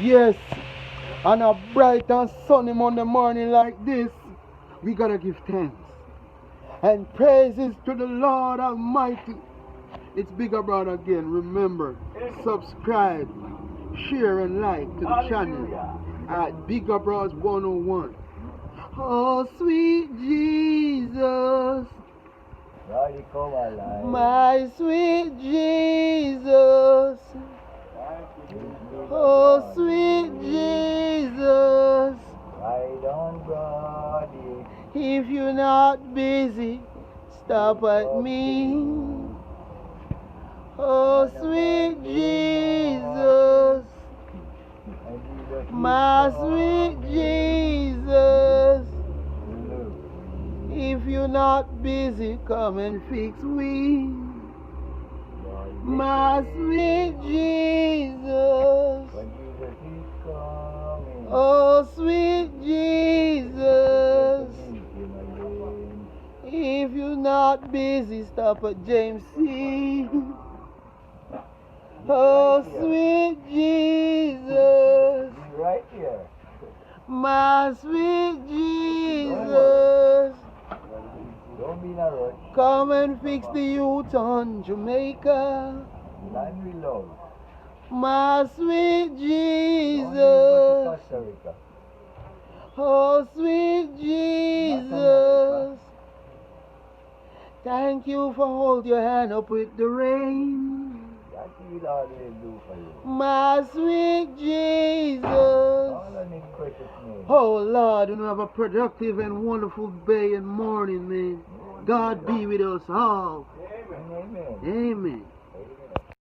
Yes, on a bright and sunny Monday morning like this, we gotta give thanks and praises to the Lord Almighty. It's Bigger Brother again. Remember, subscribe, share, and like to the channel at Bigger Bros 101. Oh, sweet Jesus, my sweet Jesus. Oh, sweet Jesus. Ride on, Brody. If you're not busy, stop at me. Oh, sweet Jesus. My sweet Jesus. If you're not busy, come and fix me. My sweet Jesus. When Jesus is coming. Oh, sweet Jesus. If you're not busy, stop at James C. Oh, sweet Jesus. Be right here. My sweet Jesus. Don't be in a rush. Come and fix the youth on Jamaica. Land we love. My sweet Don't Jesus. go to Costa Rica. Oh, sweet Jesus. Thank you for holding your hand up with the rain. That he will always do for you. My sweet Jesus. All in his precious name. Oh, Lord, you have a productive and wonderful day and morning, man. God be with us all. Amen. Amen.